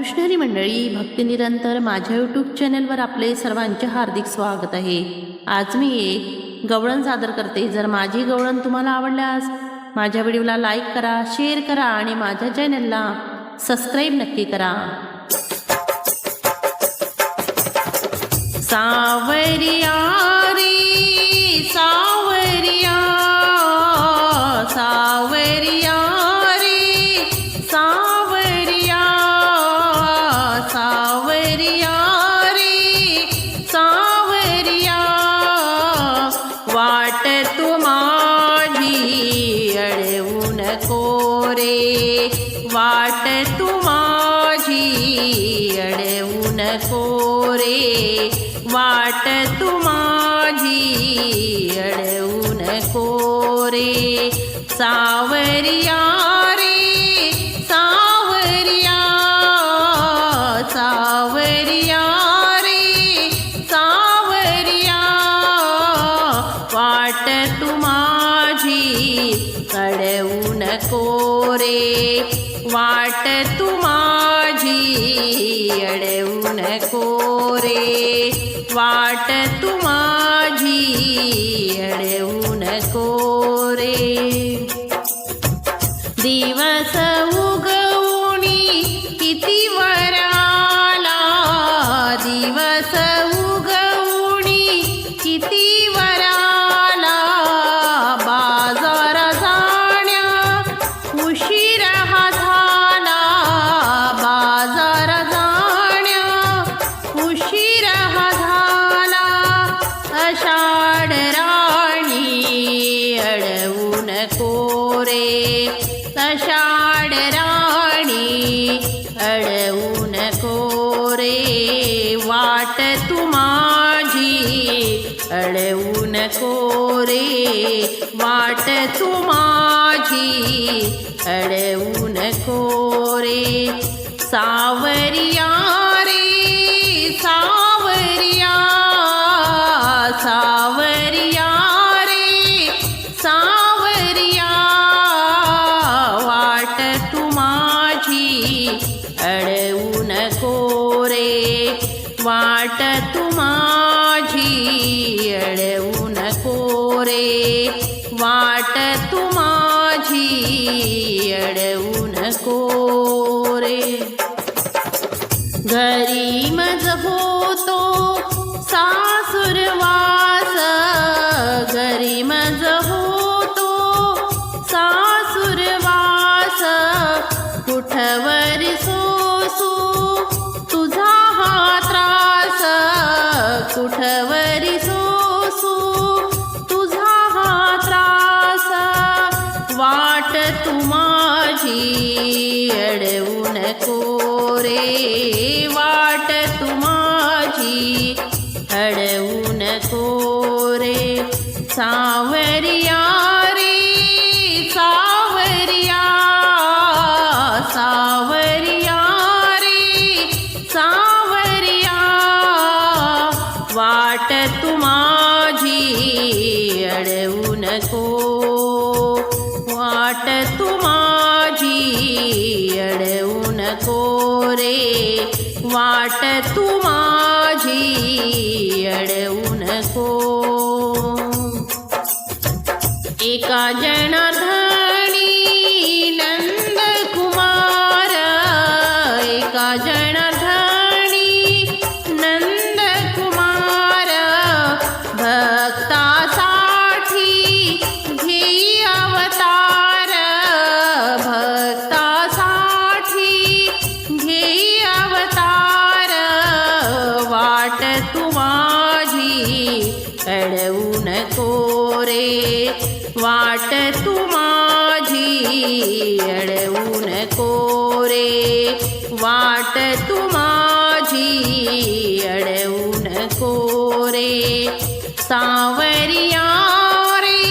कृष्णहरी मंडळी भक्ती निरंतर माझ्या यूट्यूब चॅनलवर आपले सर्वांचे हार्दिक स्वागत आहे। आज मी एक गवळण सादर करते। जर माझी गवळण तुम्हाला आवडल्यास माझ्या व्हिडिओला लाईक करा, शेअर करा आणि माझ्या चॅनलला सबस्क्राईब नक्की करा। सावरिया रे सावरिया, सावरिया रे सावरिया, सावरिया रे सावरिया, वाट तू माझी अडवू नको रे, वाट तू माझी अडवू नको रे, वाट तू माझी अडवू नको रे। सावरिया रे सावरिया, सावरिया रे सावरिया, वाट तू माझी अडवू नको रे, वाट तू माझी अडवू नको रे, वाट तू माझी अडवू नको रे। दिवस उगवणी किती वराला, दिवस उगवणी किती वराला, बाजार जाण्या उशीर हा झाला, बाजार जाण्या उशीर हा झाला, आषाढ राणी अडवू नको रे, आषाढ राणी अडवू नको रे, वाट तू माझी अडवू नको रे, वाट तू माझी अडवू नको रे। सावरिया रे सावरिया, सावरिया रे सावरिया, वाट तू माझी अडवू नको रे, वाट तू माझी अडवू नको रे, वाट तू माझी अडवू नको रे। घरी मज होतो सासुरवास, घरी मज होतो सासुरवास, कुठवर सोसू तुझा हा त्रास, कुठवर सोसू तुझा हा त्रास, वाट तू माझी अडवू नको रे, वाट तू माझी अडवू नको रे। सावरिया रे सावरिया, सावरिया रे सावरिया, वाट तू माझी अडवू नको, वाट तू माझी अडवू नको रे, वाट तू माझी अडवू नको। एका जनार्दनी नंद कुमार, एका जनार्दनी नंद कुमार, भक्तासाठी घेई अवतार, भक्तासाठी घेई अवतार, वाट तू माझी अडवू नको रे, वाट तू माझी अडवू नको रे, वाट तू माझी अडवू नको रे। सावरिया रे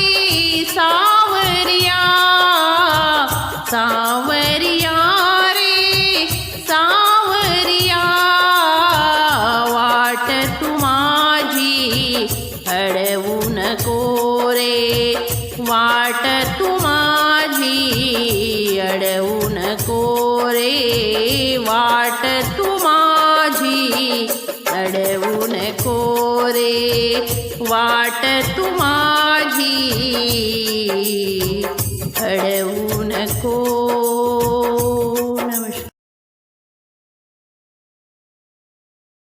सावरिया, सावरिया रे सावरिया, वाट तू माझी अडवू नको रे, वाट तू माझी अडवू नको रे, वाट तू माझी अडवू नको रे वाट तू माझी